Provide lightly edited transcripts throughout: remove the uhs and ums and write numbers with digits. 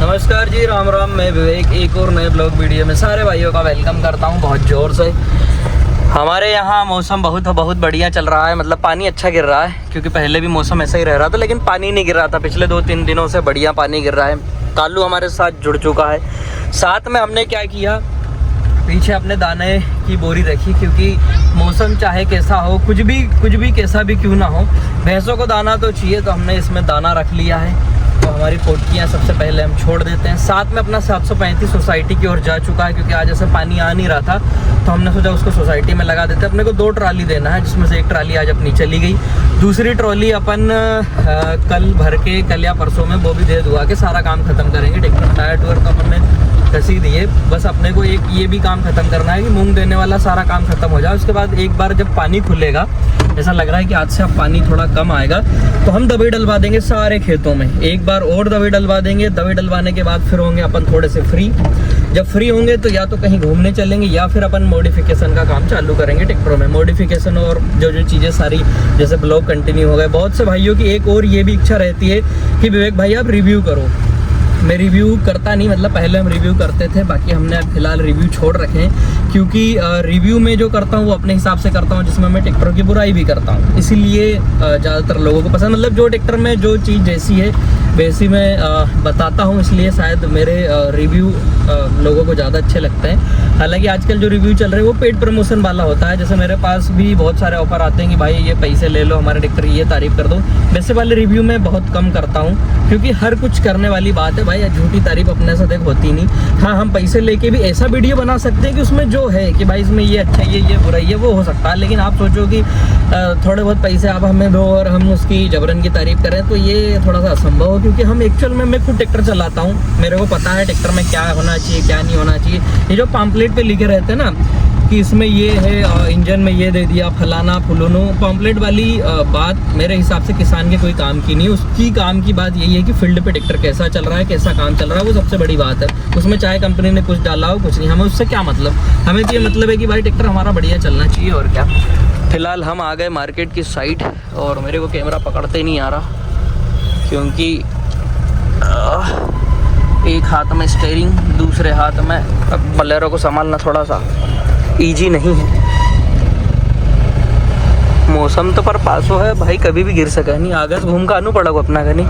नमस्कार जी, राम राम। मैं विवेक एक और नए ब्लॉग वीडियो में सारे भाइयों का वेलकम करता हूं बहुत ज़ोर से। हमारे यहाँ मौसम बहुत बढ़िया चल रहा है, मतलब पानी अच्छा गिर रहा है, क्योंकि पहले भी मौसम ऐसा ही रह रहा था लेकिन पानी नहीं गिर रहा था। पिछले 2-3 दिनों से बढ़िया पानी गिर रहा है। कालू हमारे साथ जुड़ चुका है। साथ में हमने क्या किया, पीछे अपने दाने की बोरी रखी, क्योंकि मौसम चाहे कैसा हो, कुछ भी कैसा भी क्यों ना हो, भैंसों को दाना तो चाहिए। तो हमने इसमें दाना रख लिया है। तो हमारी पोटकियाँ सबसे पहले हम छोड़ देते हैं। साथ में अपना 735 सोसाइटी की ओर जा चुका है, क्योंकि आज ऐसे पानी आ नहीं रहा था तो हमने सोचा उसको सोसाइटी में लगा देते हैं। अपने को 2 ट्राली देना है, जिसमें से एक ट्राली आज अपनी चली गई, दूसरी ट्रॉली अपन कल भर के, कल या परसों में वो भी दे दुआ के सारा काम खत्म करेंगे। ट्रैक्टर टायर टूर तो अपन ने कसी दिए, बस अपने को एक ये भी काम खत्म करना है कि मूंग देने वाला सारा काम खत्म हो जाए। उसके बाद एक बार जब पानी खुलेगा, ऐसा लग रहा है कि आज से अब पानी थोड़ा कम आएगा, तो हम दवाई डलवा देंगे सारे खेतों में। एक बार और दवाई डलवा देंगे। दवाई डलवाने के बाद फिर होंगे अपन थोड़े से फ्री। जब फ्री होंगे तो या तो कहीं घूमने चलेंगे या फिर अपन मॉडिफिकेशन का काम चालू करेंगे ट्रैक्टरों में। मॉडिफिकेशन और जो चीज़ें सारी, जैसे ब्लॉग कंटिन्यू हो गए। बहुत से भाइयों की एक और ये भी इच्छा रहती है कि विवेक भाई आप रिव्यू करो। मैं रिव्यू करता नहीं, मतलब पहले हम रिव्यू करते थे, बाकी हमने फिलहाल रिव्यू छोड़ रखे हैं, क्योंकि रिव्यू में जो करता हूँ वो अपने हिसाब से करता हूँ, जिसमें मैं ट्रैक्टर की बुराई भी करता हूँ। इसीलिए ज़्यादातर लोगों को पसंद, मतलब जो ट्रैक्टर में जो चीज़ जैसी है वैसी मैं बताता हूँ, इसलिए शायद मेरे रिव्यू लोगों को ज़्यादा अच्छे लगते हैं। हालांकि आजकल जो रिव्यू चल रहे हैं वो पेड प्रमोशन वाला होता है। जैसे मेरे पास भी बहुत सारे ऑफर आते हैं कि भाई ये पैसे ले लो, हमारे ट्रैक्टर की ये तारीफ़ कर दो। वैसे वाले रिव्यू मैं बहुत कम करता हूँ, क्योंकि हर कुछ करने वाली बात है भाई, झूठी तारीफ अपने से देख होती नहीं। हाँ, हम पैसे लेके भी ऐसा वीडियो बना सकते हैं कि उसमें जो है कि भाई इसमें ये अच्छा, ये बुराई है, वो हो सकता है। लेकिन आप सोचो कि थोड़े बहुत पैसे आप हमें दो और हम उसकी जबरन की तारीफ करें, तो ये थोड़ा सा असंभव हो, क्योंकि हम एक्चुअल में, मैं खुद ट्रैक्टर चलाता हूँ, मेरे को पता है ट्रैक्टर में क्या होना चाहिए क्या नहीं होना चाहिए। ये जो पम्पलेट पे लिखे रहते हैं ना कि इसमें ये है, इंजन में ये दे दिया, फलाना फुलोनो, पम्पलेट वाली बात मेरे हिसाब से किसान के कोई काम की नहीं। उसकी काम की बात यही है कि फील्ड पे ट्रैक्टर कैसा चल रहा है, कैसा काम चल रहा है, वो सबसे बड़ी बात है। उसमें चाहे कंपनी ने कुछ डाला हो, कुछ नहीं, हमें उससे क्या मतलब। हमें तो ये मतलब है कि भाई ट्रैक्टर हमारा बढ़िया चलना चाहिए, और क्या। फिलहाल हम आ गए मार्केट की साइड, और मेरे को कैमरा पकड़ते नहीं आ रहा, क्योंकि एक हाथ में स्टीयरिंग, दूसरे हाथ में बलेरो को संभालना थोड़ा सा इजी नहीं है। मौसम तो पर पासो है भाई, कभी भी गिर सका नहीं। आगस घूम का आनू पड़ा को अपना कहीं।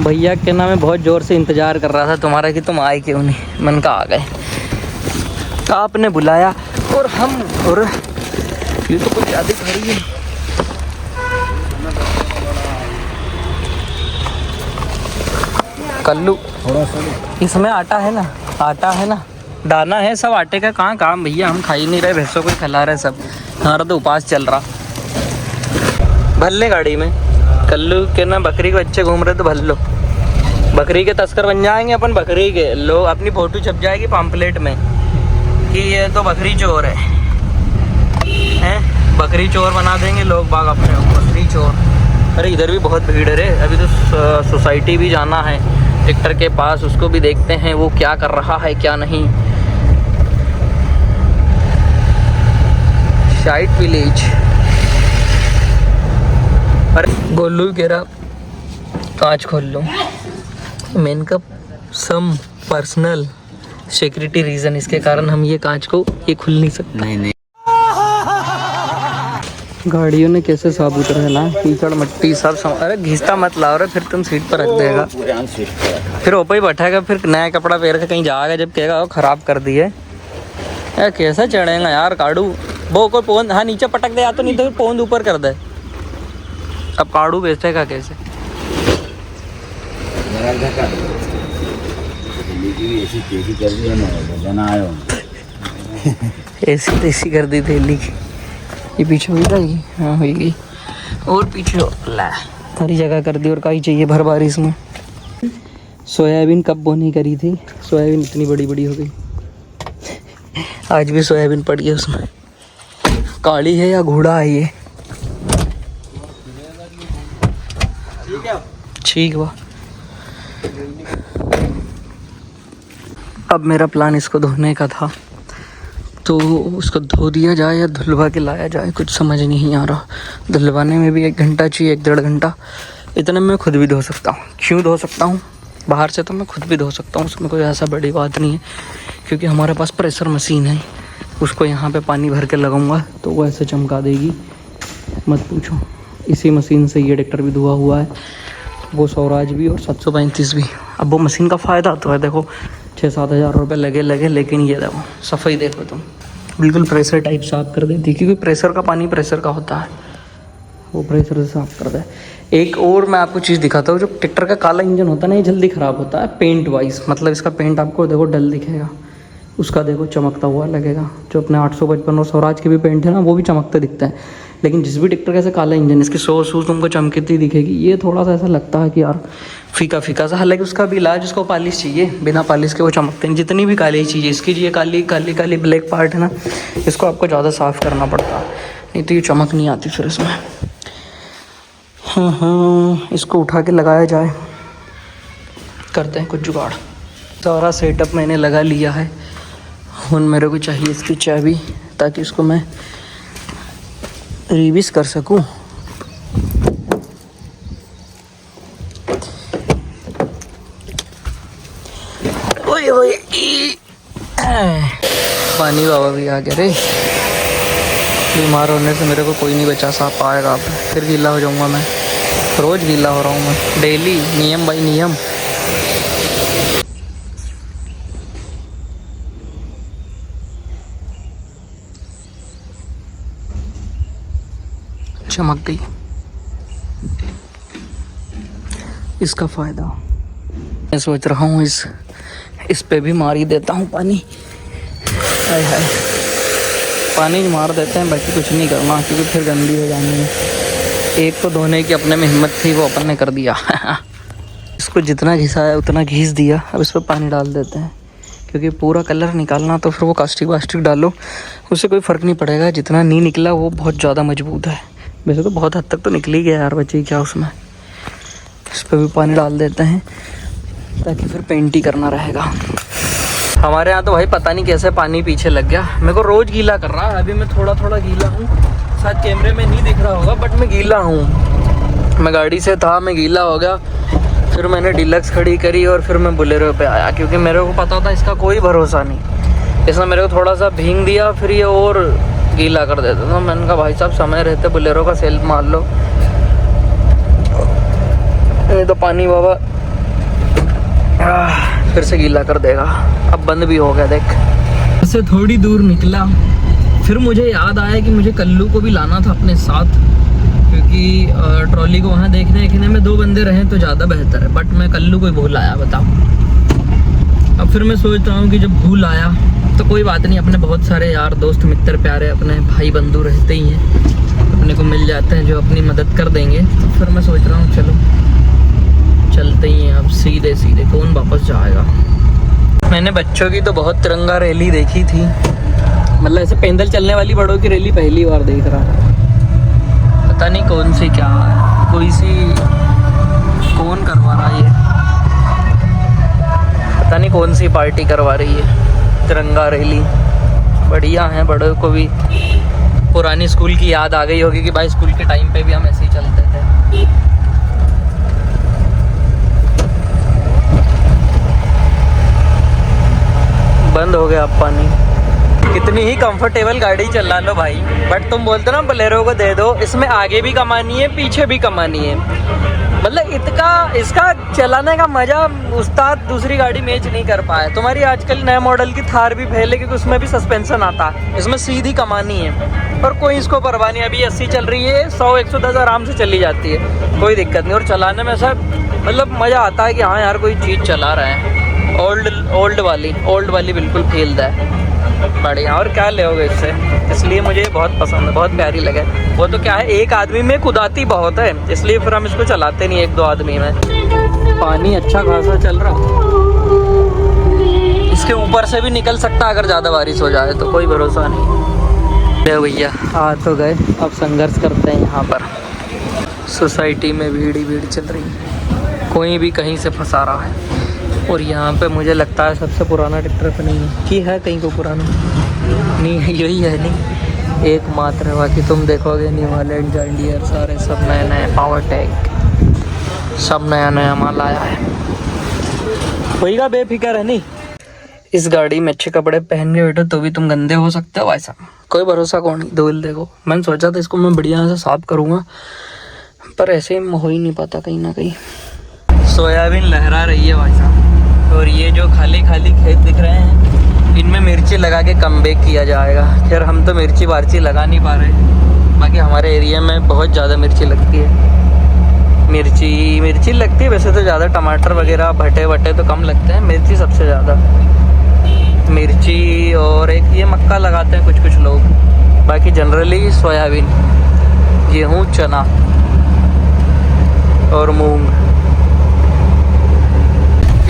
भैया के नाम में बहुत ज़ोर से इंतज़ार कर रहा था तुम्हारा कि तुम आए क्यों नहीं। मन का आ गए, आपने बुलाया और हम, और ये तो कुछ ज़्यादा खड़ी है। कल्लू थोड़ा सा इसमें आटा है ना, आटा है ना, दाना है, सब आटे का कहाँ काम भैया। हम खा ही नहीं रहे, भैंसों को खिला रहे सब। हमारा तो उपास चल रहा। भर ले गाड़ी में। कल्लू के ना बकरी के बच्चे घूम रहे तो भर लो। बकरी के तस्कर बन जाएंगे अपन, बकरी के लोग। अपनी फोटो छप जाएगी पम्पलेट में कि ये तो बकरी चोर है, बकरी चोर बना देंगे लोग बाग अपने बकरी चोर। अरे इधर भी बहुत भीड़ है रे। अभी तो सोसाइटी भी जाना है ट्रैक्टर के पास, उसको भी देखते हैं वो क्या कर रहा है क्या नहीं। शाइट विलेज। अरे गोलू कह रहा कांच खोल लो। मेन का सम पर्सनल सिक्योरिटी रीज़न, इसके कारण हम ये कांच को ये खुल नहीं सकता। नहीं गाड़ियों ने कैसे साबुत रहना, कीचड़ मट्टी सब अरे घिसता मत लाओ रे, फिर तुम सीट पर रख देगा, फिर ऊपर ही बैठेगा, फिर नया कपड़ा पहन के कहीं जाएगा, जब कहेगा वो ख़राब कर दिए यार। कैसा चढ़ेगा यार काड़ू। वो कोई पोंद, हाँ नीचे पटक दे, या तो नहीं तो फिर पोंद ऊपर कर दे। अब काड़ू बेचेगा कैसे। ऐसी तैसी कर दी थैली की। ये पीछे हुई था, हाँ हुई गई, और पीछे ला सारी जगह कर दी। और कहीं चाहिए भर बारिश में। सोयाबीन कब बोनी करी थी, सोयाबीन इतनी बड़ी बड़ी हो गई। आज भी सोयाबीन पड़ी है उसमें। काली है या घोड़ा है ये, ठीक हुआ। अब मेरा प्लान इसको धोने का था, तो उसको धो दिया जाए या धुलवा के लाया जाए, कुछ समझ नहीं आ रहा। धुलवाने में भी 1 घंटा चाहिए, 1-1.5 घंटा। इतने में मैं खुद भी धो सकता हूँ। क्यों धो सकता हूँ? बाहर से तो मैं खुद भी धो सकता हूँ, उसमें कोई ऐसा बड़ी बात नहीं है, क्योंकि हमारे पास प्रेशर मशीन है। उसको यहाँ पे पानी भर के लगाऊंगा तो वो ऐसे चमका देगी, मत पूछो। इसी मशीन से ये ट्रैक्टर भी धुआ हुआ है, वो स्वराज भी और 735 भी। अब वो मशीन का फ़ायदा तो है, देखो 6-7 हज़ार रुपये लगे, लेकिन ये देखो सफाई देखो तुम, बिल्कुल प्रेशर टाइप साफ़ कर देती, क्योंकि प्रेशर का पानी प्रेशर का होता है, वो प्रेशर से साफ़ कर दे। एक और मैं आपको चीज़ दिखाता हूँ, जो ट्रैक्टर का काला इंजन होता है ना, ये जल्दी ख़राब होता है पेंट वाइज। मतलब इसका पेंट आपको देखो डल दिखेगा, उसका देखो चमकता हुआ लगेगा। जो अपने 855 और स्वराज के भी पेंट है ना, वो भी चमकते दिखते हैं। लेकिन जिस भी ट्रैक्टर का ऐसा काला इंजन, इसकी सूज तुमको चमकती दिखेगी। ये थोड़ा सा ऐसा लगता है कि यार फीका फीका सा। हालांकि उसका भी इलाज, उसको पॉलिश चाहिए, बिना पॉलिश के वो चमकते हैं। जितनी भी काली चीज़ें इसकी, ये काली काली काली ब्लैक पार्ट है ना, इसको आपको ज़्यादा साफ़ करना पड़ता है, नहीं तो ये चमक नहीं आती फिर इसमें। हाँ, इसको उठा के लगाया जाए, करते हैं कुछ जुगाड़। सारा सेटअप मैंने लगा लिया है। ਹੁਣ मेरे को चाहिए इसकी चाबी, ताकि इसको मैं रिविस कर सकूं। ओए ओए, पानी बाबा भी आ गया रे। बीमार होने से मेरे को कोई नहीं बचा पाएगा। अब फिर गीला हो जाऊंगा मैं, रोज़ गीला हो रहा हूँ मैं, डेली, नियम बाई नियम। चमक गई, इसका फ़ायदा मैं सोच रहा हूँ इस पे भी मार ही देता हूँ पानी। हाय हाय, पानी मार देते हैं, बाकी कुछ नहीं करना, क्योंकि फिर गंदी हो जानी है। एक तो धोने की अपने में हिम्मत थी, वो अपन ने कर दिया। इसको जितना घिसाया उतना घिस दिया। अब इस पर पानी डाल देते हैं, क्योंकि पूरा कलर निकालना तो फिर वो कास्टिक वास्टिक डालो, उससे कोई फ़र्क नहीं पड़ेगा। जितना नहीं निकला वो बहुत ज़्यादा मजबूत है। वैसे तो बहुत हद तक तो निकल ही गया यार, बची क्या उसमें। इस पर भी पानी डाल देते हैं, ताकि फिर पेंट ही करना रहेगा। हमारे यहाँ तो भाई पता नहीं कैसे पानी पीछे लग गया। मेरे को रोज़ गीला कर रहा है। अभी मैं थोड़ा थोड़ा गीला हूँ, शायद कैमरे में नहीं दिख रहा होगा, बट मैं गीला हूँ। मैं गाड़ी से था, मैं गीला हो गया। फिर मैंने डीलक्स खड़ी करी और फिर मैं बोलेरो पे आया, क्योंकि मेरे को पता था इसका कोई भरोसा नहीं। इसने मेरे को थोड़ा सा भींग दिया, फिर ये और गीला कर देता था। मैंने कहा भाई साहब, समय रहते बोलेरो का सेल्फ मार लो, नहीं तो पानी बाबा फिर से गीला कर देगा। अब बंद भी हो गया, देख। इससे थोड़ी दूर निकला, फिर मुझे याद आया कि मुझे कल्लू को भी लाना था अपने साथ, क्योंकि ट्रॉली को वहाँ देखने में 2 बंदे रहें तो ज़्यादा बेहतर है। बट मैं कल्लू को ही भूल आया, बताओ। अब फिर मैं सोच रहा हूँ कि जब भूल आया तो कोई बात नहीं, अपने बहुत सारे यार दोस्त मित्र प्यारे अपने भाई बंधु रहते ही हैं, अपने को मिल जाते हैं जो अपनी मदद कर देंगे। तो फिर मैं सोच रहा हूँ चलो चलते ही हैं अब, सीधे सीधे कौन वापस जाएगा। मैंने बच्चों की तो बहुत तिरंगा रैली देखी थी, मतलब ऐसे पैदल चलने वाली बड़ों की रैली पहली बार देख रहा है। पता नहीं कौन सी क्या है, कोई सी कौन करवा रहा है ये, पता नहीं कौन सी पार्टी करवा रही है तिरंगा रैली। बढ़िया है, बड़ों को भी पुरानी स्कूल की याद आ गई होगी कि भाई स्कूल के टाइम पे भी हम ऐसे ही चलते थे। बंद हो गया अब पानी। कितनी ही कंफर्टेबल गाड़ी चला लो भाई, बट तुम बोलते ना बोलेरो को दे दो, इसमें आगे भी कमानी है पीछे भी कमानी है। मतलब इसका चलाने का मजा उस्ताद दूसरी गाड़ी मैच नहीं कर पाया। तुम्हारी आजकल नए मॉडल की थार भी पहले, क्योंकि उसमें भी सस्पेंशन आता है, इसमें सीधी कमानी है और कोई इसको परवाह नहीं। अभी 80 चल रही है, 100-110 आराम से चली जाती है, कोई दिक्कत नहीं। और चलाने में सब मतलब मज़ा आता है कि हाँ यार कोई चीज़ चला रहा है। ओल्ड वाली बिल्कुल फील्ड है, बढ़िया। और क्या लोगे इससे, इसलिए मुझे बहुत पसंद है, बहुत प्यारी लगे। वो तो क्या है, एक आदमी में कुदाती बहुत है, इसलिए फिर हम इसको चलाते नहीं 1-2 आदमी में। पानी अच्छा खासा चल रहा, इसके ऊपर से भी निकल सकता अगर ज़्यादा बारिश हो जाए तो, कोई भरोसा नहीं। ले भैया आ तो गए, अब संघर्ष करते हैं। यहाँ पर सोसाइटी में भीड़ ही भीड़ चल रही है, कोई भी कहीं से फंसा रहा है। और यहाँ पे मुझे लगता है सबसे पुराना ट्रैक्टर तो नहीं है कि है कहीं को पुराना, नहीं है, यही है नहीं एकमात्र। बाकी तुम देखोगे न्यू हॉलैंड, जॉन डियर, सारे सब नए नए, पावर टैग सब नया नया माल आया है। होएगा बेफिक्र है नहीं। इस गाड़ी में अच्छे कपड़े पहन के बैठो तो भी तुम गंदे हो सकते हो ऐसा कोई भरोसा कौन नहीं। धोल देखो, मैंने सोचा था इसको मैं बढ़िया से साफ करूँगा पर ऐसे हो ही नहीं पाता कहीं ना कहीं। सोयाबीन लहरा रही है भाई साहब। और ये जो खाली खाली खेत दिख रहे हैं इनमें मिर्ची लगा के कम बेक किया जाएगा। खैर हम तो मिर्ची वार्ची लगा नहीं पा रहे, बाकी हमारे एरिया में बहुत ज़्यादा मिर्ची लगती है। मिर्ची लगती है वैसे तो ज़्यादा, टमाटर वगैरह भटे वटे तो कम लगते हैं, मिर्ची सबसे ज़्यादा। मिर्ची और एक ये मक्का लगाते हैं कुछ कुछ लोग, बाकी जनरली सोयाबीन, गेहूँ, चना और मूंग।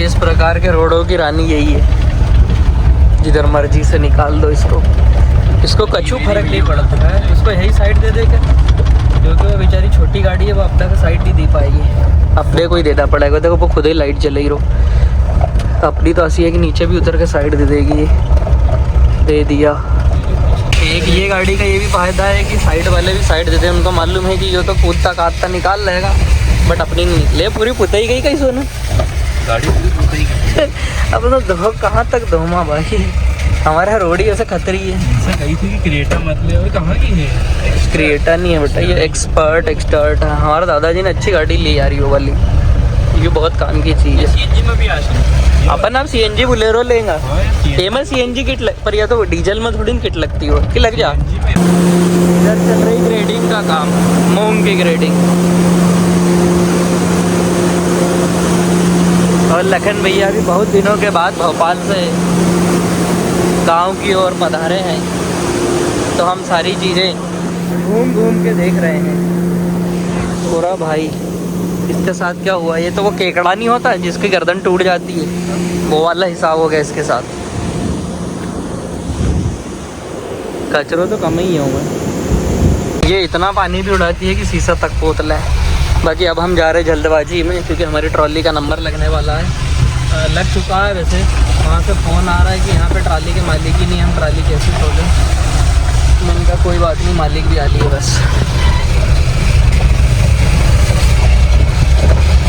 इस प्रकार के रोडों की रानी यही है, जिधर मर्जी से निकाल दो इसको कछु फर्क नहीं पड़ता है। उसको यही साइड दे दे के, क्योंकि वो बेचारी छोटी गाड़ी है, वो अपने को साइड नहीं दे पाएगी, अपने को ही देना पड़ेगा। देखो वो खुद ही लाइट जल ही रहो। अपनी तो ऐसी है कि नीचे भी उतर के साइड दे देगी, दे दिया। एक ये गाड़ी का ये भी फायदा है कि साइड वाले भी साइड देते हैं, उनको मालूम है कि जो तो कूदता काटता निकाल लेगा, बट अपनी नहीं निकले। पूरी पुताई गई कहीं सोना गाड़ी पूरी पुताई गई। अब तो धो कहाँ तक धोमा भाई, हमारे रोड ही ऐसे खतरी है। कही थी कि क्रिएटा मत ले, और कहाँ की है? क्रिएटा नहीं है बेटा, ये एक्सपर्ट है। हमारे दादाजी ने अच्छी गाड़ी ली यार, ये वाली, ये बहुत काम की चीज़ है। सीएनजी में भी आशा अपन आप सीएनजी बोलेरो लेंगे, एम सीएनजी किट पर या तो डीजल में थोड़ी किट लगती हो कि लग जा। इधर चल रही ग्रेडिंग का काम, मूंग की ग्रेडिंग। और लखन भैया भी बहुत दिनों के बाद भोपाल से गांव की ओर पधारे हैं, तो हम सारी चीज़ें घूम घूम के देख रहे हैं। पूरा भाई इसके साथ क्या हुआ, ये तो वो केकड़ा नहीं होता है जिसकी गर्दन टूट जाती है, वो वाला हिसाब हो गया इसके साथ। कचरों तो कम ही होगा। ये इतना पानी भी उड़ाती है कि शीशा तक पोतला है। बाकी अब हम जा रहे हैं जल्दबाजी में, क्योंकि हमारी ट्रॉली का नंबर लगने वाला है। लग चुका है वैसे, वहाँ से फ़ोन आ रहा है कि यहाँ पे ट्रॉली के मालिक ही नहीं, हम ट्रॉली कैसे खोलें। मैंने कहा कोई बात नहीं, मालिक भी आ लिए बस।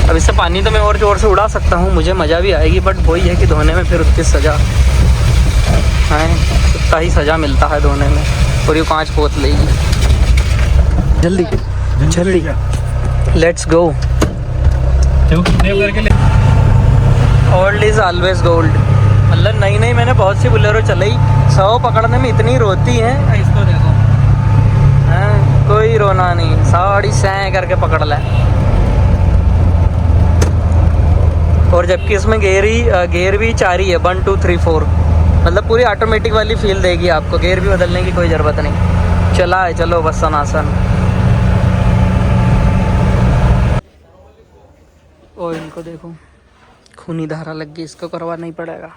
अब इससे पानी तो मैं और ज़ोर से उड़ा सकता हूँ, मुझे मज़ा भी आएगी, बट वही है कि धोने में फिर उतनी सज़ा है, उतना ही सज़ा मिलता है धोने में, और ये कांच पोत लेगी। जल्दी जल्दी let's go. Old is always gold. मतलब नई नई मैंने बहुत सी बुलेरो चलाई, 100 पकड़ने में इतनी रोती हैं। इसको देखो, हैं कोई रोना नहीं, साड़ी सैं करके पकड़ ले। और जबकि इसमें गेयर भी 4 ही है, 1 2 3 4, मतलब पूरी ऑटोमेटिक वाली फील देगी आपको, गेयर भी बदलने की कोई ज़रूरत नहीं। चला है, चलो बस सनासन। और इनको देखो, खूनी धारा लग गई, इसको करवाना ही पड़ेगा।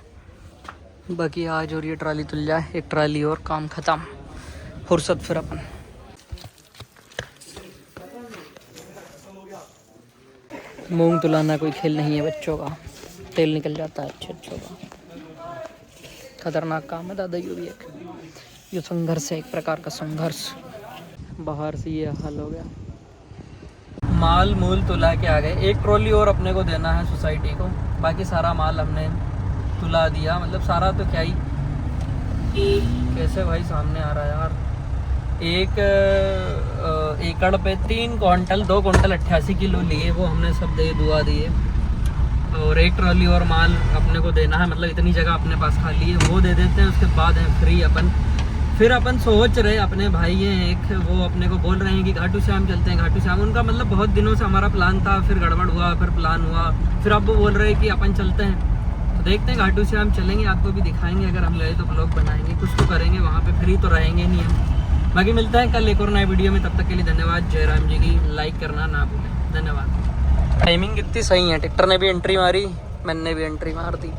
बाकी आज और ये ट्राली तुल जाए, एक ट्राली और, काम ख़त्म, फुर्सत फिर अपन। मूंग तुलाना कोई खेल नहीं है बच्चों का, तेल निकल जाता है अच्छे का। खतरनाक काम है दादा, ये भी एक ये संघर्ष है, एक प्रकार का संघर्ष। बाहर से ये हाल हो गया। माल मूल तुला के आ गए, एक ट्रॉली और अपने को देना है सोसाइटी को, बाकी सारा माल हमने तुला दिया। मतलब सारा तो क्या ही, कैसे भाई सामने आ रहा है यार। एक एकड़ पे 3 क्विंटल 2 क्विंटल 88 किलो लिए, वो हमने सब दुआ दिए। और एक ट्रॉली और माल अपने को देना है, मतलब इतनी जगह अपने पास खाली है, वो दे देते हैं। उसके बाद है फ्री अपन। फिर अपन सोच रहे, अपने भाई हैं एक, वो अपने को बोल रहे हैं कि घाटू श्याम चलते हैं, घाटू श्याम। उनका मतलब बहुत दिनों से हमारा प्लान था, फिर गड़बड़ हुआ, फिर प्लान हुआ, फिर अब वो बोल रहे हैं कि अपन चलते हैं। तो देखते हैं, घाटू श्याम चलेंगे, आपको भी दिखाएंगे, अगर हम गए तो ब्लॉग बनाएंगे, कुछ तो करेंगे वहाँ पे, फ्री तो रहेंगे नहीं हम। बाकी मिलता है कल एक और नए वीडियो में, तब तक के लिए धन्यवाद। जयराम जी की लाइक करना ना भूलें, धन्यवाद। टाइमिंग कितनी सही है, ट्रैक्टर ने भी एंट्री मारी, मैंने भी एंट्री मार दी।